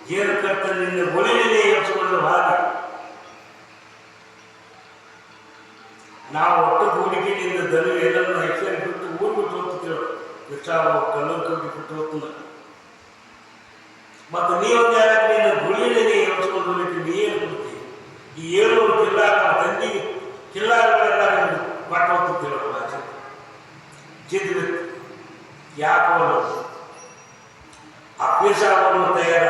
ಜೇನು ಕರ್ತನಿಂದ ಒಲಿನೇ ಎಬ್ಸಿಕೊಂಡು ಹಾಗೆ ನಾವು ಒಟ್ಟು ಹೂಡಿಕೆಯಿಂದ ದನ ಎಲ್ಲರನ್ನು ಐಶ್ವರ್ಯ ಬಿಟ್ಟು ಊರು ಬಿಟ್ಟು ಹೋಗ್ತಿದ್ದೇವೆ. ವಿಚಾರ ಕಲ್ಲೂರು ಕಟ್ಟಿ ಬಿಟ್ಟು ಹೋಗ್ತದೆ. ಮತ್ತು ನೀವೊಂದು ಯಾಕೆ ನೀನು ಗುಳಿನೇ ಎಬ್ಸಿಕೊಂಡು ಹೋಗ್ಲಿಕ್ಕೆ ನೀ ಏನು ಕೊಡ್ತೀವಿ? ಈ 700 ಕಿಲ್ಲಾ ತಂದಿಗೆ ಕಿಲ್ಲಾಗಳೆಲ್ಲ ಕೊಟ್ಟು ಹೋಗ್ತಿದ್ದೇವೆ. ಭಾಷೆ ಜಿದ್ದು ಯಾಕೋ ಆ ಪೀಸಾವನ್ನು ತಯಾರ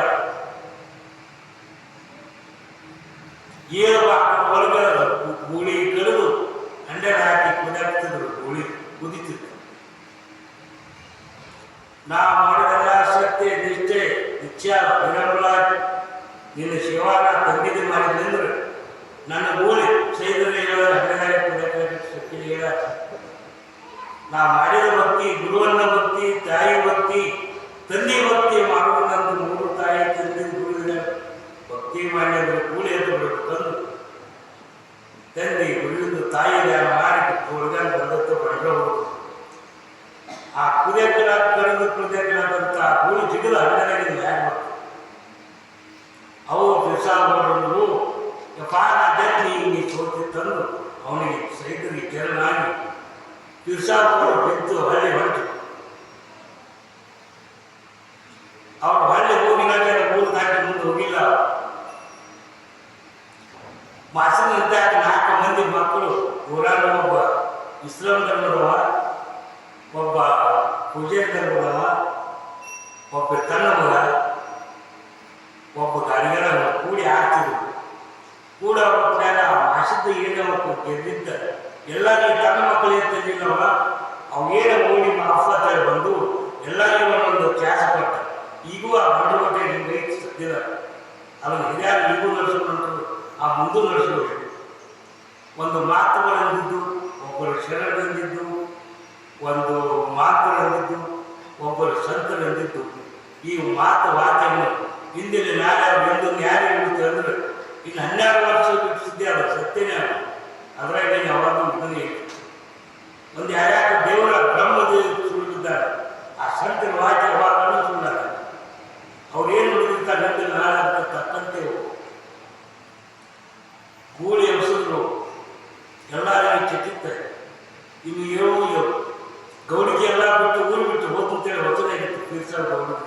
ಏನು ಒಳಗೆ ಗೂಳಿ ಕಡಿದು ಹಂಡೆ ಹಾಕಿ ಕುದಿಯಾಗ್ತಿದ್ರು. ಗೂಳಿ ಕುದಿತಿದ್ರು. ನಾ ಮಾಡಿದೆಲ್ಲ ಸತ್ಯ ನಿಷ್ಠೆ ಇಚ್ಛೆ ವಿನಮ್ರ ನಿನ್ನ ಶಿವಾನ ತಂಗಿದ ಮಾಡಿದ್ರಂದ್ರೆ ನನ್ನ ಗೂಳಿ ಸೈದ್ರೆ ಹೇಳ ಹಂಡೆ ಕುದಿಯಾಕ ಶಕ್ತಿ ಹೇಳ ನಾ ಮಾಡಿದ ಭಕ್ತಿ ಗುರುವನ್ನ ಭಕ್ತಿ ತಾಯಿ ಭಕ್ತಿ ತಂದೆ ಭಕ್ತಿ ಮಾಡುವುದಂತ 3 ತಾಯಿ ತಂದೆ ಗುರುವಿನ ಭಕ್ತಿ ಮಾಡಿದ್ರೆ ಕೂಲಿ ಅಂತ ತಂದು ತಂದೆ ಗುರುವಿಂದ ತಾಯಿ ಮಾಡಿ ಹುಡುಗನ ಬಂದತ್ತ ಬಂಡಬಹುದು. ಆ ಕುದಿಯಕಲ ಕರೆದು ಕುದಿಯಕಲಂತ ಕೂಲಿ ಜಿಗದ ಹಂಡನಾಗಿದ್ದು ಯಾರು ಮಾಡ್ತಾರೆ? ಅವು ಪ್ರಸಾದಗಳು ಜಟ್ಟಿ ನೀ ಸೋತಿ ತಂದು ಅವನಿಗೆ ಸೈಕಲ್ಗೆ ಕೆರನಾಗಿ ಪ್ರಸಾದ ಬಿದ್ದು ಹಳ್ಳಿ ಹೊಂಟು. ಅವ್ರು ಹಳ್ಳಿ ಹೋಗಿನಾಗ ಊರು ದಾಟಿ ಮುಂದೆ ಹೋಗಿಲ್ಲ. ಮಾಸಿನಂತ 4 ಮಂದಿ ಮಕ್ಕಳು ಊರಾಗ ಒಬ್ಬ ಇಸ್ಲಾಂ ಧರ್ಮದವ, ಒಬ್ಬ ಪೂಜಾರಿ ಧರ್ಮದವ, ಒಬ್ಬ ತನ್ನವ, ಒಬ್ಬ ಗಾಡಿಗರ ಕೂಡಿ ಆಡ್ತಿದ್ರು. ಕೂಡ ಮಾಸಿದ್ದ ಏನೋ ಗೆದ್ದಿದ್ದ ಎಲ್ಲರಿಗೂ ತನ್ನ ಮಕ್ಕಳಿಗೆ ತಂದಿಲ್ಲವ ಅವು ಏನೋ ಓಡಿ ಆಫ್ತಾಗಿ ಬಂದು ಎಲ್ಲರಿಗೂ ಒಂದೊಂದು ಕ್ಯಾಸ ಕೊಟ್ಟ. ಈಗೂ ಆ ಗಂಡುಗಟ್ಟೆ ಹಿಂಗೆ ಸದ್ಯದ ಅದನ್ನು ಹಿರಿಯಾರು ಈಗೂ ನಡೆಸ್ಕೊಂಡು ಆ ಮುಂದೆ ನಡೆಸೋದು. ಒಂದು ಮಾತುಗಳಂದಿದ್ದು, ಒಬ್ಬರು ಶರಣರಂದಿದ್ದು, ಒಂದು ಮಾತುಗಳಂದಿದ್ದು, ಒಬ್ಬರು ಸಂತರಂದಿದ್ದು. ಈ ಮಾತು ವಾಕ್ಯವನ್ನು ಹಿಂದಿನ ನ್ಯಾಯ ಎಂದು ನ್ಯಾಯ ಇರುತ್ತೆ ಅಂದರೆ ಇನ್ನು 12 ವರ್ಷ ಬಿಟ್ಟಿದ್ದೆ ಅದು ಸತ್ಯನೇ ಅದು. ಅದರಾಗ ಯಾವಾಗ ಇದನ್ನೇ ಒಂದು ಯಾರ್ಯಾರು ದೇವರ ಬ್ರಹ್ಮದೇವ ಸುಳಿದಿದ್ದಾರೆ. ಆ ಸಂತರ ವಾಕ್ಯ ಯಾವಾಗಲೂ ಸುಳ್ಳಾಗ ಅವ್ರೇನು ನುಡಿದಿರ್ತಾರೆ ಗಂಟೆ ನಾಳೆ ತಕ್ಕಂತೆ ಗೂಳಿ ಎಬ್ಸಿದ್ರು ಎಲ್ಲರಿಗೂ ಚೆಕ್ಕಿರ್ತಾರೆ. ಇನ್ನು ಏಳು ಗೌಡಿಗೆ ಎಲ್ಲ ಬಿಟ್ಟು ಊರು ಬಿಟ್ಟು ಹೋಗ್ತೇಳಿ ಹೊಸದಾಗಿತ್ತು ತೀರ್ಸಾರ ಗೌಡಿಗೆ.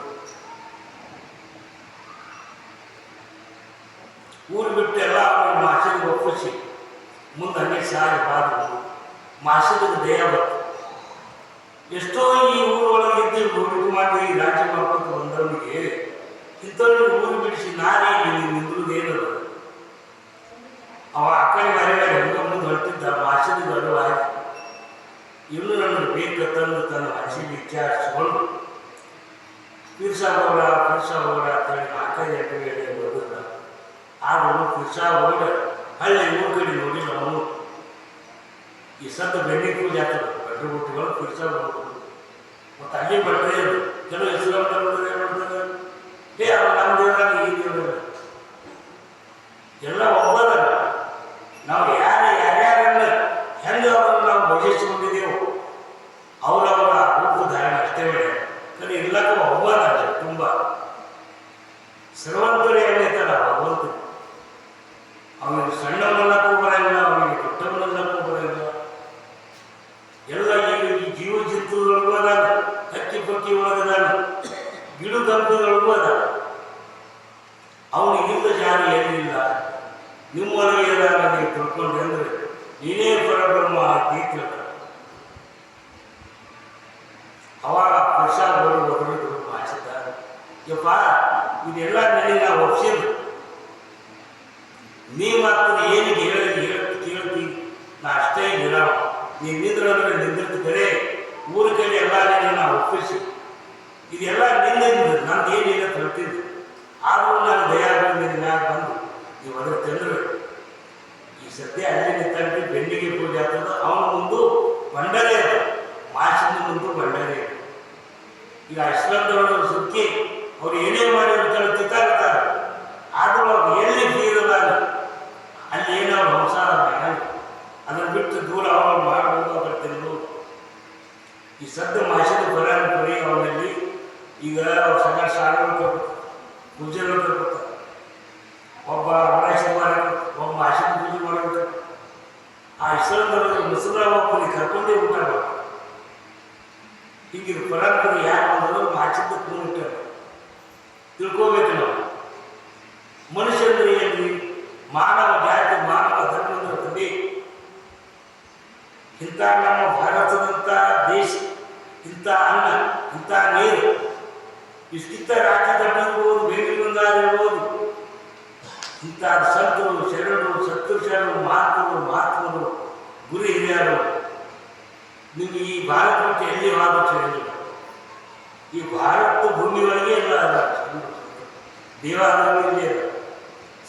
ಊರು ಬಿಟ್ಟು ಎಲ್ಲ ಮಾಸಿಗೆ ಒಪ್ಪಿಸಿ ಮುಂದೆ ಹಂಗೆ ಸಾಗಿ ಬಾದ್ರು. ಮಾಸಿಗೆ ದೇಹ ಬಂತು. ಎಷ್ಟೋ ಈ ಊರೊಳಗಿದ್ದು ಹುಡುಗು ಮಾಡಿ ರಾಜ್ಯ ಮಾಡ್ಕೊಂಡು ಬಂದವನಿಗೆ ಇಂಥವ್ರಿಗೆ ಊರು ಬಿಡಿಸಿ ನಾನೇ ನಿಂದ್ರದೇನದು. ಅವ ಆ ಕಡೆ ಮರೆಯಾಗ ಹೆಂಗ ಮುಂದೆ ಹೊರಟಿದ್ದ. ಮಾಸಿಗೆ ದೊಡ್ಡವಾಗಿ ಇನ್ನೂ ನನಗೆ ಬೇಕು ತಂದು ತನ್ನ ಮನಸ್ಸಿಗೆ ವಿಚಾರಿಸಿಕೊಂಡು ಪಿರ್ಸಾಬೋಡ ಅಂತೇಳಿ 4 ಗಂಟೆ ಬರೋದ. ಆದರೂ ಪಿರ್ಸಾಬೋಡ ಹಳ್ಳಿ ಊರು ಕಡೆ ನೋಡಿಲ್ಲ ಅವನು. ಈ ಸದ್ದು ಬೆನ್ನಿ ಪೂಜೆ ಆಗ್ತದೆ ಗಡ್ಡು ಬುಟ್ಟಿಗಳು ಪಿರ್ಸಾಬೋದು. ಮತ್ತು ಅಲ್ಲಿ ಬಟ್ಟರೆ ಕೆಲವು ಇಸ್ಲಾಂ ಧರ್ಮದಲ್ಲಿ ಏನು ಮಾಡ್ತಾರೆ, ಅವ್ರು ನಮ್ಮ ದೇವರಾಗ ಈ ದೇವರ ಎಲ್ಲ ಒಬ್ಬದ. ನಾವು ಯಾರ್ಯಾರನ್ನ ಹೆಂಗೆ ಅವರನ್ನು ನಾವು ಭಜಿಸಿಕೊಂಡಿದ್ದೇವೆ ಅವರವರ ರೂಪ ಧಾರಣೆ ಅಷ್ಟೇ ಬೇಡ. ಕಡೆ ಎಲ್ಲಕ್ಕೂ ಒಬ್ಬದ ತುಂಬ ಸರ್ವಂತರು ಏನೈತಲ್ಲ ಭಗವಂತ. ಅವನಿಗೆ ಸಣ್ಣವನ್ನಕ್ಕೂ ಬರಂಗಿಲ್ಲ, ಅವನಿಗೆ ದೊಡ್ಡವನ್ನಕ್ಕೂ ಬರಂಗಿಲ್ಲ. ಎಲ್ಲ ಈ ಜೀವ ಜಂತುಗಳೊಳಗೂ ಅದಾನ, ಹಕ್ಕಿ ಪಕ್ಕಿ ಒಳಗದಾನ, ಗಿಡ ಗಂಟುಗಳೊಳಗೂ ಅದಾನ. ಅವನಿಗಿಂತ ಜಾರಿ ಏನಿಲ್ಲ. ನಿಮ್ಮೊಳಗೆ ಏನಾರ ನೀವು ತಿಳ್ಕೊಂಡು ಅಂದರೆ ನೀನೇ ಪರಬ್ರಹ್ಮ ತೀರ್ಥ. ಅವಾಗ ಪ್ರಸಾದ ಒದಗಿದ್ರು ಮಾಚಿದ್ದಾರೆ. ಯಪ್ಪ ಇದೆಲ್ಲ ನನಗೆ ನಾವು ಒಪ್ಸಿದ್ರು. ನೀ ಮಾತ್ರ ಏನಿಗೆ ಕೇಳ್ತಿ ನಾ ಅಷ್ಟೇ ಇರೋ. ನೀವು ನಿಂದ್ರಂದ್ರೆ ನಿಂದಿರ್ತಿದ್ದರೆ ಊರ ಕಡೆ ಎಲ್ಲ ನಾವು ಒಪ್ಪಿಸಿ ಇದೆಲ್ಲ ನಿಂದ ನಂದು ಏನಿಲ್ಲ ಹೇಳ್ತಿದ್ದೆ. ಆದರೂ ನಾನು ದಯಾಗಳು ನಿನ್ನ ಮ್ಯಾಗ ಬಂದು ನೀವು ಅದ್ರ ತಂದ್ರೆ ಈ ಸದ್ಯ ಅಲ್ಲಿ ನಿಂತಂದ್ರೆ ಬೆನ್ನಿಗೆ ಪೂಜೆ ಆಗ್ತದೆ. ಅವನ ಮುಂದೆ ಬಂಡರೆ ಅದು, ಮಾಸಿನ ಮುಂದೆ ಬಂಡರೆ. ಈಗ ಇಸ್ಲಾಂದವರು ಸುಕ್ಕಿ ಅವ್ರು ಏನೇ ಮಾಡಿ ತಿತ್ತಾಗ್ತಾರೆ. ಆದರೂ ಅವ್ರು ಎಲ್ಲಿ ಬೀರದಾಗ ಅಲ್ಲಿ ಏನಾದ್ರು ಸಂಸಾರ ಅದನ್ನು ಬಿಟ್ಟು ದೂರ ಅವರು ಮಾಡಬಹುದು. ಅದರ ತಿಂಗಳು ಈ ಸದ್ಯ ಮಾಸಿದ ಬರೀ ಅವನಲ್ಲಿ ಈಗ ಅವ್ರು ಸಣ್ಣ ಶಾಲೆಗಳು ಪೂಜೆಗಳು ಪರಂಪರೆ ಯಾರು ಬಂದರೂ ಆಚಿದ್ದ ಕೂನಿಟ್ಟಾರೆ. ತಿಳ್ಕೋಬೇಕು ನಾವು. ಮನುಷ್ಯಂದ್ರೆ ಏನ್ರಿ? ಮಾನವ ಜಾತಿ, ಮಾನವ ಧರ್ಮದ ತಂದೆ. ಇಂಥ ನಮ್ಮ ಭಾರತದಂಥ ದೇಶ, ಇಂಥ ಅನ್ನ, ಇಂಥ ನೀರು, ಇಷ್ಟಿತ್ತ ರಾಜ್ಯದಲ್ಲಿರ್ಬೋದು, ಬೇಡಿಕೊಂಡಾಗಿರ್ಬೋದು, ಇಂಥ ಸಂತರು, ಶರಣರು, ಸತ್ಪುರುಷರು, ಮಹಾತ್ಮರು, ಗುರು ಹಿರಿಯರು ನಿಮಗೆ ಈ ಭಾರತ ಬಿಟ್ಟು ಎಲ್ಲಿ ಹೋಗಲಿಲ್ಲ. ಈ ಭಾರತ ಭೂಮಿ ಒಳಗೆ ಎಲ್ಲ ಅದ. ದೇವಾಲಯಗಳು ಇಲ್ಲೇ ಅದ,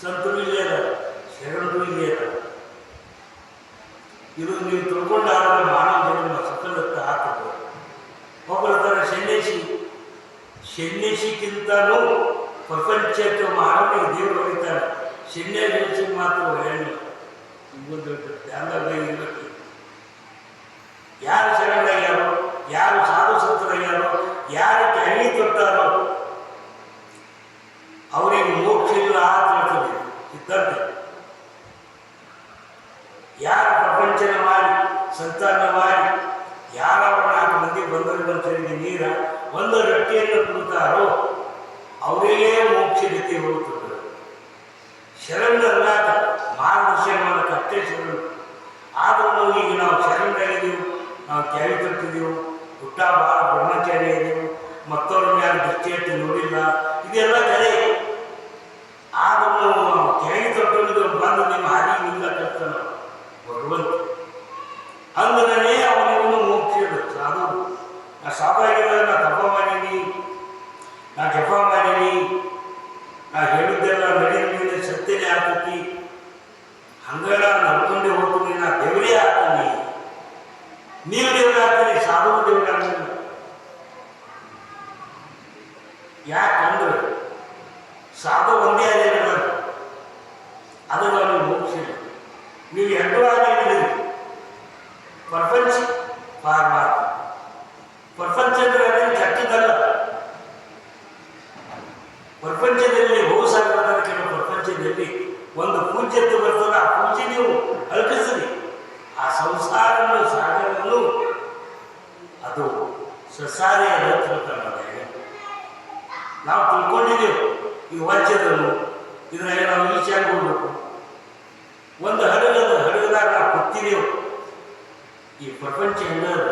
ಸಂತರು ಇಲ್ಲೇ ಅದ, ಶರಣರು ಇಲ್ಲೇ ಅದ. ಇದು ನೀವು ತಿಳ್ಕೊಂಡಾಗ ಮಾನವ ಜನ್ಮ ಸಫಲತ್ತ ಆಗ್ತದೆ. ಒಬ್ಬರ ಥರ ಸನ್ಯಾಸಿಗಿಂತಲೂ ಪ್ರಪಂಚಕ್ಕೆ ಮಾನವನಿಗೆ ದೇವರು ಹೊಡಿತಾರೆ. ಸನ್ಯಾಸಿ ಮಾತ್ರ ಹೊಳೆಯಲ್ಲ. ನಿಮಗೊಂದು ಧ್ಯಾನದಾಗ ಇರಬೇಕು. ಯಾರು ಶರಣರಾಗ್ಯಾರೋ, ಯಾರು ಸಾಧು ಸಂತರಾಗ್ಯಾರೋ, ಯಾರು ಕೈ ತೊಟ್ಟಾರೋ ಅವರಿಗೆ ಮೋಕ್ಷ ಇಲ್ಲ ಆಗ್ತದೆ ಸಿದ್ಧಾಂತ. ಯಾರು ಪ್ರಪಂಚನ ಮಾಡಿ, ಸಂತಾನ ಮಾಡಿ, ಯಾರವರು 4 ಮಂದಿ ಬಂದವರಿಗೆ ನೀರ ಒಂದು ರೊಟ್ಟಿಯನ್ನು ಕೊಡ್ತಾರೋ ಅವರಿಗೆ ಮೋಕ್ಷ ಗತಿ ಹೋಗ್ತದೆ. ಶರಣರಲ್ಲ, ಮಾರ್ಗದರ್ಶನ ಮಾಡೋಕ್ಕೆ ಅಷ್ಟೇ ಶರಣರು. ಆದರೂ ಈಗ ನಾವು ಶರಣರಾಗಿದ್ದೀವಿ, ನಾವು ಕ್ಯಾವಿ ತಟ್ಟಿದ್ದೀವಿ, ಹುಟ್ಟ ಭಾಳ ಬ್ರಹ್ಮಚಾರಿ ಇದ್ದೀವಿ, ಮತ್ತವ್ರ ಮೇಲೆ ದೃಷ್ಟಿ ಇಟ್ಟು ನೋಡಿಲ್ಲ, ಇದೆಲ್ಲ ಕರೆ. ಆದರೂ ಕ್ಯಾವಿ ತಟ್ಟೋದು ಬಂದು ನಿಮ್ಮ ಹಾದಿ ಇಲ್ಲ ಕರ್ತಾನ ಭಗವಂತ. ಅಂದ್ರೆ ಅವನಿಗೂ ಮೋಕ್ಷ ಸಾಧು. ನಾ ಸಾಧು ಆಗಿಲ್ಲ, ನಾ ತಪ ಮಾಡೀನಿ, ನಾ ಜಪ ಮಾಡೀನಿ, ನಾ ಹೇಳಿದ್ದೆಲ್ಲ ನಡೆಯಲಿಲ್ಲ, ಸತ್ಯನೇ ಆಗ್ತತಿ, ಹಂಗೆಲ್ಲ ನಡ್ಕೊಂಡೇ ಹೋಗ್ತೀನಿ, ನಾ ದೇವರೇ ಆಗ್ತೀನಿ. ನೀವು ದೇವರೇ ಆಗ್ತೀನಿ, ಸಾಧು ದೇವರೇ ಆಗ್ತೀನಿ. ಯಾಕಂದ್ರೆ ಸಾಧು ಒಂದೇ ಆಗಿಲ್ಲ, ಅದಕ್ಕೆ ಅವನಿಗೆ ಮೋಕ್ಷ. ನೀವು ಎರಡೂ ಆಗಿದ್ದೀರಿ. ಪ್ರಪಂಚ ಪಾರಮಾರ್ಥ. ಪ್ರಪಂಚ ಅಂದ್ರೆ ಅದೇನು ಕೆಟ್ಟದಲ್ಲ. ಪ್ರಪಂಚದಲ್ಲಿ ಬಹುಸಾಗರ ಕೆಲವು ಪ್ರಪಂಚದಲ್ಲಿ ಒಂದು ಪೂಜ್ಯತೆ ಬರ್ತದೆ. ಆ ಪೂಜೆ ನೀವು ಅಲ್ಪಿಸಿರಿ. ಆ ಸಂಸಾರವನ್ನು ಸಾಗರವನ್ನು ಅದು ಸಸಾರಿಯ ತಿಳ್ಕೊಳ್ಳೋದೇ. ನಾವು ತಿಳ್ಕೊಂಡಿದ್ದೇವೆ ಈ ವಂಚದನು ಇದ್ರಾಗ ನಾವು ಈಚಾಗಿ ಹೋಗ್ಬೇಕು. ಒಂದು ಹಡಗದಾಗ ನಾವು ಕೂತಿದ್ದೇವೆ. ಈ ಪ್ರಪಂಚ ಹೆಂಗದ,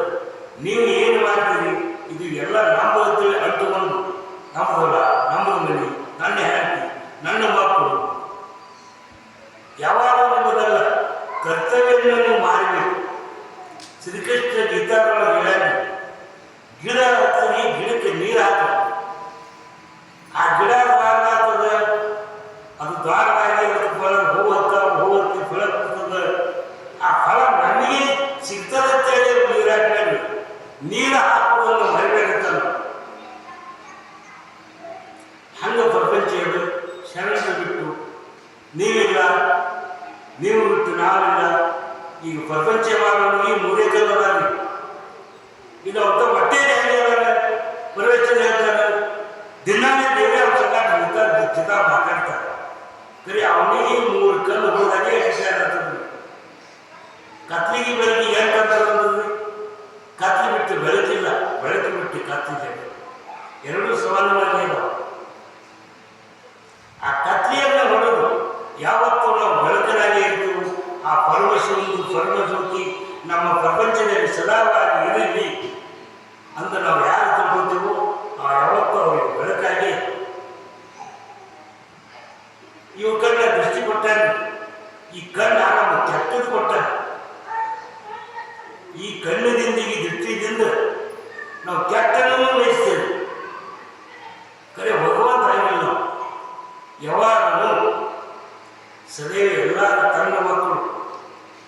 ನೀವು ಏನು ಮಾಡ್ತೀರಿ, ಇದು ಎಲ್ಲ ನಂಬುತ್ತೇವೆ ಅಂಟುಕೊಂಡು ನಮ್ಮದಲ್ಲ, ನಮ್ಮದ ಮನೆ, ನನ್ನ ಹೆಂಡತಿ, ನನ್ನ ಮಕ್ಕಳು, ಯಾವಾಗ ನಮ್ಮದಲ್ಲ. ಕರ್ತವ್ಯವನ್ನು ಮಾಡಬೇಕು. ಶ್ರೀಕೃಷ್ಣ ಗೀತಾದೊಳಗೆ ಹೇಳಿ, ಗಿಡ ಹತ್ತಿರಿ, ಗಿಡಕ್ಕೆ ನೀರು ಹಾಕ. ಆ ಗಿಡ ದ್ವಾರ ಆಗ್ತದ, ಅದು ದ್ವಾರವಾಗಿ ಅದಕ್ಕೆ ಫಲ ಹೂ ಹತ್ತಿ ಫಲ ಬರ್ತದೆ. ಆ ಫಲ ನಮಗೆ ಸಿಗ್ತದಂತೇಳಿ ನೀರು ಹಾಕಿ ನೀರು ಹಾಕುವುದನ್ನು ಮರಿಬೇಕಂತ. ಹಂಗೆ ಪ್ರಪಂಚ ಇದು. ಶರಣರು ಬಿಟ್ಟು ನೀವಿಲ್ಲ, ನೀವು ಬಿಟ್ಟು ನಾವಿಲ್ಲ. ಈಗ ಪ್ರಪಂಚ ಮಾಡೋದು ಈ 3 ಕಲ್ಲದಾಗಿ ಈಗ ಒಬ್ಬ ಹೊಟ್ಟೆ ಪ್ರವೇಶನ ಹೇಳ್ತಾರೆ. ದಿನಾನೇ ದೇವರೇ ಅವ್ರ ಜೊತೆ ಮಾತಾಡ್ತಾರೆ. ಕರಿ ಅವನಿಗೆ 3 ಕಲ್ಲು ಹೋದಾಗೆ ವಿಷಯ ಆಗ್ತದೆ. ಕತ್ಲಿಗೆ ಬೆಳಕಿಗೆ ಏನು ಕಲ್ತಂದ್ರೆ ಕತ್ಲಿ ಬಿಟ್ಟು ಬೆಳಕಿಲ್ಲ, ಬೆಳಕು ಬಿಟ್ಟು ಕತ್ಲಿದೆ. ಎರಡೂ ಸವಾಲುಗಳೇ ಇದಾವೆ. ಆ ಕತ್ಲಿಯನ್ನು ಹೊಡೆದು ಯಾವತ್ತೂ ನಾವು ಬೆಳಕನಾಗಿ ಇರ್ತೀವಿ. ಆ ಪರಮಜ್ಯೋತಿ ನಮ್ಮ ಪ್ರಪಂಚದಲ್ಲಿ ಸದಾವಾಗಿ ಇರಲಿ ಅಂತ ನಾವು ಯಾರು ತಿಳ್ಕೊತೀವೋ ಆ ಯಾವತ್ತೂ ಅವರಿಗೆ ಬೆಳಕಾಗಿ ಇವು ಕಣ್ಣ ದೃಷ್ಟಿ ಕೊಟ್ಟಾನೆ. ಈ ಕಣ್ಣ ನಮ್ಮ ಕೆಟ್ಟದ್ದು ಕೊಟ್ಟಾನೆ. ಈ ಕಣ್ಣದಿಂದ ಈ ದೃಷ್ಟಿಯಿಂದ ನಾವು ಕೆಟ್ಟನೂ ಬಯಸ್ತೇವೆ. ಕರೆ ಭಗವಂತ ಆಗಿಲ್ಲ. ನಾವು ಯಾವಾಗಲೂ ಸದೈವ ಎಲ್ಲ ತನ್ನ ಮಕ್ಕಳು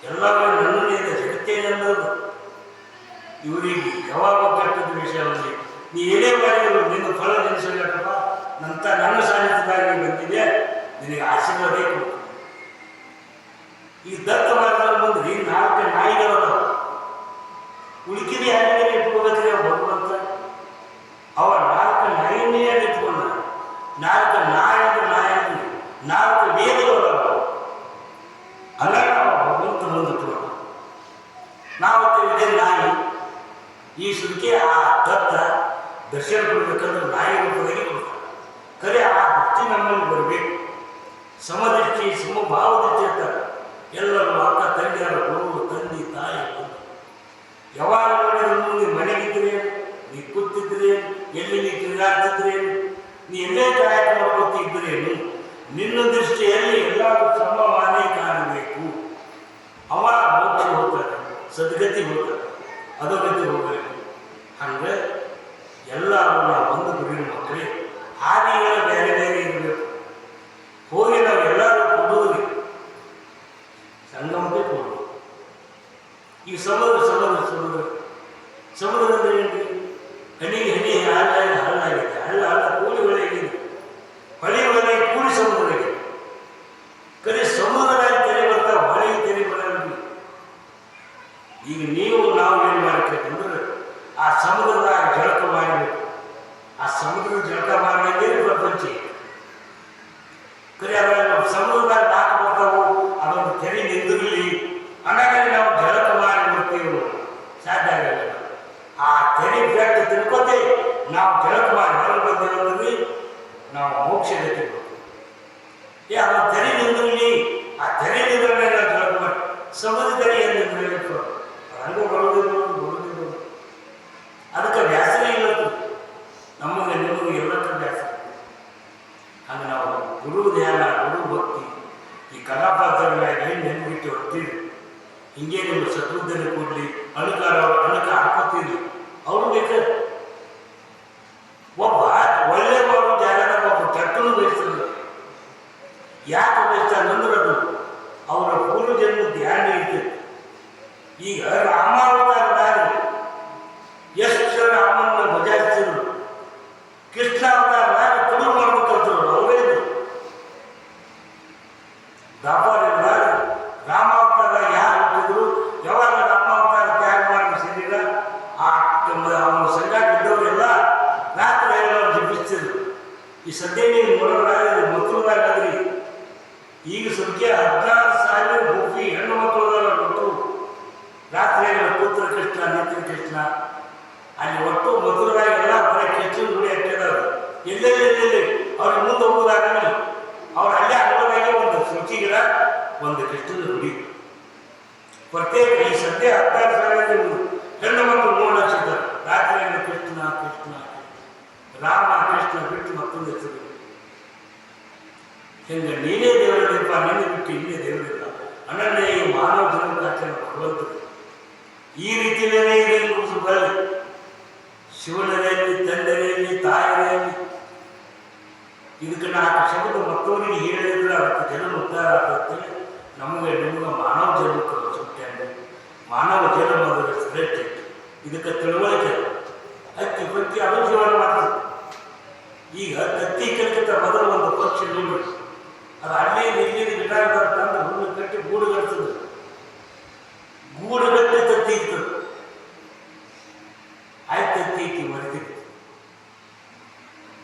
ಎಲ್ಲವೂ ನನ್ನದೇ ಜಗತ್ತೇನೆಂಬುದು ಇವರಿಗೆ ಯಾವಾಗ ಕೆಟ್ಟದ ವಿಷಯದಲ್ಲಿ ನೀ ಏನೇ ಮಾಡಿದ್ರು ನಿನ್ನ ಫಲ ನೆನೆಸಬೇಕಪ್ಪ. ನನ್ನ ಸಾನ್ನಿಧ್ಯವಾಗಿ ಬಂದಿದೆ, ನಿನಗೆ ಆಶೀರ್ವಾದ ಕೊಡು. ಈ ದತ್ತ ಮಾರ್ಗದ ಮುಂದೆ 4 ನಾಯಿಗಳದ ಉಳಿಕಿದ ಯಾರಿಗೆ ಇಟ್ಕೋಬೇಕ್ರಿ ಭಗವಂತ. ಅವ 4 ನಾಯಿನೇ ಇಟ್ಕೊಂಡ. 4 ನಾಯಿ ಅಂದ್ರೆ 4 ವೇದಗಳು ಅಲ್ಲ. ನಾವು ಭಗವಂತ ಮುಂದಿಟ್ಕೊಂಡು ನಾವು ಇದೇ ನಾಯಿ. ಈ ಸುಖಿ ಆ ದತ್ತ ದರ್ಶನ ಕೊಡಬೇಕಂದ್ರೆ ನಾಯಿ ರೂಪದಲ್ಲಿ ಕೊಡ್ತಾರೆ. ಖರೆ ಆ ದೃಷ್ಟಿ ನಮ್ಮಲ್ಲಿ ಬರಬೇಕು. ಸಮದೃಷ್ಟಿ ಸಮಭಾವ ದೃಷ್ಟಿ ಇರ್ತಾರೆ. ಎಲ್ಲರೂ ಅಕ್ಕ ತಂಗಿಯರ ಗುರು ತಂದೆ ತಾಯಿ ಯಾವಾಗ ನೋಡಿದ್ರು ನೀ ಮನೆಗಿದ್ರೆ, ನೀ ಕೂತಿದ್ರೆ, ಎಲ್ಲಿ ನೀ ತಿರುಗಾಡ್ತಿದ್ರೆ, ನೀ ಎಲ್ಲೇ ಕಾಯಕ ಮಾಡ್ಕೊತಿದ್ರೇನು, ನಿನ್ನ ದೃಷ್ಟಿಯಲ್ಲಿ ಎಲ್ಲರೂ ಸಮಮಾನೇ ಕಾಣಬೇಕು. ಅವ ಮೋಕ್ಷ ಹೋಗ್ತಾರೆ, ಸದ್ಗತಿ ಹೋಗ್ತಾರೆ, ಅಧೋಗತಿ ಹೋಗಬೇಕು. ಹಂಗೆ ಎಲ್ಲರೂ ನಾವು ಒಂದು ಗುರಿನ ಮಕ್ಕಳೇ ಹಾದಿಗಳ ಬೇರೆ ಬೇರೆ ಇರಬೇಕು. ಹೋಗಿ ನಾವು ಎಲ್ಲರೂ ಕೊಡುವುದು ಸಂಗಮಕ್ಕೆ ಕೊಡುವುದು. ಈ ಸಮುದ್ರದಲ್ಲಿ ಹಣಿಗೆ ಹಣಿ ಹಳ್ಳಾಗಿದೆ, ಹಳ್ಳ ಕೂಲಿ ಹೊಳೆಗಿದೆ, ಹೊಳೆ ಹೊಳೆ ಕೂಡಿ ಸಮುದ್ರಕ್ಕೆ. ಕರೆ ಸಮುದ್ರವಾಗಿ ತೆರೆ ಬರ್ತಾವೆ, ಹೊಳೆಗೆ ತೆರೆ ಬರಲ್ಲ. ಈಗ ನಾವು ಏನು ಮಾಡಬೇಕಂದ್ರೆ ಆ ಸಮುದ್ರದಾಗ ಜಳಕ ಮಾಡಬೇಕು. ಆ ಸಮುದ್ರದ ಜಳಕ ಮಾಡಬೇಕೇ ಪ್ರಪಂಚ. ಕರೆ ಅದರ ಸಮುದ್ರದಾಗ ನಾಲ್ಕು ಬರ್ತಾವು, ಅದೊಂದು ತೆರೆ ನಿಂದಿರಲಿ ಅನ್ನೋದ್ರಲ್ಲಿ ನಾವು ಜಳಕ ಮಾಡಿ ಬಿಡ್ತೇವೆ, ಸಾಧ್ಯ ಆಗಲ್ಲ. ಆ ತೆರೆ ಬೆಟ್ಟ ತಿಳ್ಕೊತೆ ನಾವು ಜಳಕ ಮಾಡಿ ಹೊರಗೆ ಬಂದೇವಂದ್ರೆ ನಾವು ಮೋಕ್ಷ ಗತಿ. ಅದೊಂದು ತೆರೆ ನಿಂದಿರಲಿ, ಆ ತೆರೆ ನಿಂದ್ರೆ ನಾವು ಜಳಕ ಮಾಡಿ ಸಮುದ್ರ ತೆರೆ ಏನು ನಿಂದಿರಬೇಕು, ಹಂಗೆ ಬರೋದಿಲ್ಲ. ಅದಕ್ಕೆ ವ್ಯಾಸನೇ ಇಲ್ಲತ್ತು ನಮಗೆ ನಿಮಗೆ ಎಲ್ಲಕ್ಕೂ ವ್ಯಾಸ. ಹಂಗೆ ನಾವು ಗುರು ಧ್ಯಾನ, ಗುರು ಭಕ್ತಿ, ಈ ಕಲಾಪಾತ್ರಗಳಾಗಿ ಏನು ನೆನ್ಬಿಟ್ಟು ಹೊರ್ತೀವಿ. ಹಿಂಗೆ ನಿಮ್ಮ ಶತ್ರುದಲ್ಲಿ ಕೊಡಲಿ, ಅಣಕ ಹಾಕೋತೀರಿ, ಅವ್ರು ಬೇಕು. ಒಬ್ಬ ಒಳ್ಳೆ ಮಾಡೋ ಜಾಗದಾಗ ಒಬ್ಬ ಕೆಟ್ಟನು ಬಯಸ್ತಾರೆ. ಯಾಕೆ ಬಯಸ್ತಾನಂದ್ರೆ ಅದು ಅವರ ಪೂರ್ವ ಜನ್ಮ ಧ್ಯಾನ ಇರ್ತದೆ. ಈಗ ರಾಮಾವತಾರದಾಗ ಎಷ್ಟು ರಾಮನ್ನ ಬಜಾಯಿಸಿದ್ರು, ಕೃಷ್ಣ ಅವತಾರದಾಗ ತುಳು ಮಾಡ್ಬೇಕಂತರು ಅವರೇ ದಾಪಾರದಾಗ. ರಾಮಾವತಾರದಾಗ ಯಾರು ಹುಟ್ಟಿದ್ರು, ಯಾವಾಗ ರಾಮಾವತಾರ ತ್ಯಾಗ ಮಾಡಿ ಶರೀರ ಅವನ ಸಂಗಾಟ ಇದ್ದವರೆಲ್ಲ ರಾತ್ರಿ ಜಪಿಸ್ತಿದ್ರು. ಈ ಸದ್ಯ ನೀವು ನೋಡೋದಾದ್ರೆ ಮಕ್ಕಳದಾಗಾದ್ರಿ ಈಗ ಸಂಖ್ಯೆ 16,000 ಭೂಮಿ ಹೆಣ್ಣು ಮಕ್ಕಳು ಒಟ್ಟು ರಾತ್ರಿ ಪುತ್ರ ಕೃಷ್ಣ ನಿತ್ಯ ಕೃಷ್ಣ ಅಲ್ಲಿ ಒಟ್ಟು ಮಕ್ಕಳದಾಗೆಲ್ಲ ಬರೀ ಕೃಷ್ಣನ ಗುಡಿ ಹಾಕಿದವರು. ಎಲ್ಲೆಲ್ಲಿ ಅವ್ರಿಗೆ ಮುಂದೆ ಹೋಗೋದಾಗಲಿ ಅವ್ರು ಅಲ್ಲೇ ಅಲ್ಲದಾಗೆ ಒಂದು ಶುಚಿಗಿಡ, ಒಂದು ಕೃಷ್ಣನ ಗುಡಿ ಪ್ರತ್ಯೇಕ. ಈ ಸದ್ಯ 16,000 ಹೆಣ್ಣು ಮಕ್ಕಳು 3 ಲಕ್ಷ ಇದ್ದಾರೆ. ರಾತ್ರಿ ಕೃಷ್ಣ ಕೃಷ್ಣ ರಾಮ ಕೃಷ್ಣ ಬಿಟ್ಟು ಮತ್ತೊಂದು ಹೆಸರು. ಹಿಂಗೆ ನೀನೇ ದೇವರಿಲ್ಲಪ್ಪ, ನೀನೇ ಬಿಟ್ಟು ಇನ್ನೇ ದೇವರಿಲ್ಲ ಅನ್ನೇ ಈ ಮಾನವ ಜನ್ಮಕ್ಕೆ ಹಾಕಿದ ಭಗವಂತರು. ಈ ರೀತಿಯಲ್ಲೇ ಇದನ್ನು ಬರಲಿ. ಶಿವನರಲ್ಲಿ, ತಂದೆಯಲ್ಲಿ, ತಾಯಿಯಲ್ಲಿ ಇದಕ್ಕೆ 4 ಶಬ್ದ ಮತ್ತವರಿಗೆ ಹೇಳಿದ್ರೆ ಅದಕ್ಕೆ ಜನ್ಮ ಉದ್ಧಾರ ಆಗುತ್ತೆ. ನಮಗೆ ಮಾನವ ಜನ್ಮಕ್ಕೆ ಸುಟ್ಟೆ ಮಾನವ ಜನ್ಮ ಅದರ ಶ್ರೇಷ್ಠ. ಇದಕ್ಕೆ ತಿಳುವಳಿಕೆ ಹಕ್ಕಿ ಪಕ್ಕಿ ಅದು ಜೀವನ ಮಾಡ್ತದೆ. ಈಗ ಕತ್ತಿ ಕಲಿತ ಮೊದಲು ಒಂದು ಪಕ್ಷಿ ನೋಡಿ ಅದು ಅಲ್ಲೇ ಇಲ್ಲಿ ಗಿಡ ತಂದು ಹುಲ್ಲು ಕಟ್ಟಿ ಗೂಡು ಕಟ್ತದೆ. ಗೂಡು ಕಟ್ಟಿ ತತ್ತಿ ಇರ್ತದೆ. ಆಯ್ತು ತತ್ತಿ ಇಕ್ಕಿ ಮರಿತಿತ್ತು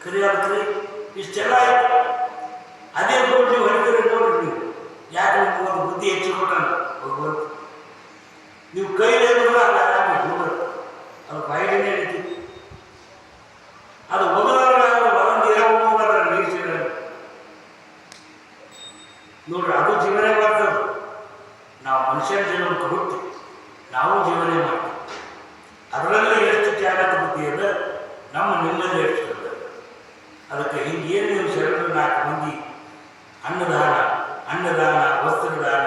ಕರಿ ಕರಿ ಇಷ್ಟೆಲ್ಲ ಆಯ್ತು. ಅದೇ ಗೂಡು ನೀವು ಹೊಡಿತೀರಿ ನೋಡ್ರಿ. ನೀವು ಯಾಕೆ ನಿಮ್ಗೆ ಒಂದು ಬುದ್ಧಿ ಹೆಚ್ಚು ಕೊಟ್ಟಾನ ಭಗವಂತ. ನೀವು ಕೈಲಿ ಗೂಡು ಅದು ಬಾಯಿಗೆ ನಡೀತಿತ್ತು. ಅದು ನೀರು ನೋಡ್ರಿ, ಅದು ಜೀವನ ಮಾಡ್ತದೆ. ನಾವು ಮನುಷ್ಯನ ಜೀವನಕ್ಕೆ ಹುಟ್ಟಿ ನಾವು ಜೀವನ ಮಾಡ್ತೀವಿ. ಅದರಲ್ಲಿ ಎಷ್ಟು ತ್ಯಾಗದ ಬುದ್ಧಿ ಇದೆ, ನಿಮ್ಮಲ್ಲಿ ಎಷ್ಟು ಇದೆ. ಅದಕ್ಕೆ ಹಿಂಗೇನು ನೀವು ಶರಣರು 4 ಮಂದಿ ಅನ್ನದಾನ ವಸ್ತ್ರದಾನ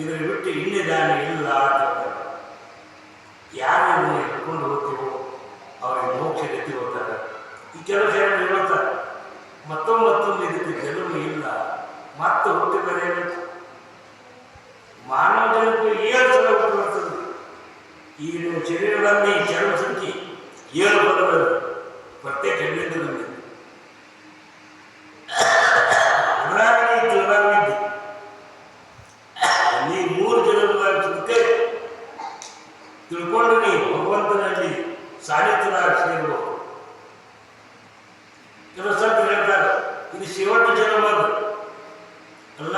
ಇದರ ಬಿಟ್ಟು ಇನ್ನೇ ದಾನ ಇಲ್ಲ ಅಂತ ಯಾರನ್ನು ಹಿಡ್ಕೊಂಡು ಹೋಗ್ತೀವೋ ಅವ್ರಿಗೆ ಮೋಕ್ಷ ಗತಿ ಹೋಗ್ತಾರೆ. ಈ ಕೆಲವು ಶರಣರು ಹೇಳ್ತಾರೆ ಮತ್ತೊಮ್ಮೆ ಇದಕ್ಕೆ ಜನ್ಮ ಇಲ್ಲ, ಮತ್ತೆ ಹುಟ್ಟಿ ಬರೆಯಬೇಕು. ಮಾನವ ಜನಕ್ಕೂ 7 ಸಲ ಹುಟ್ಟು ಬರ್ತದೆ. ಈಗ ನೀವು ಶರೀರದಲ್ಲಿ ಚರ್ಮ ಸಂಖ್ಯೆ 7 ಬದಲು ಪ್ರತ್ಯೇಕ ಹೆಣ್ಣಿಂದ ಬಂದಿದೆ. ನೀ 3 ಜನಕ್ಕೆ ತಿಳ್ಕೊಂಡು ನೀವು ಭಗವಂತನಲ್ಲಿ ಸಾನ್ನಿಧ್ಯದಾಗ ಸೇರಬಹುದು. ಕೆಲವು ಸಂತ ಹೇಳ್ತಾರೆ ಇದು ಶಿವಟ್ಟು ಜನ್ಮ, ಎಲ್ಲ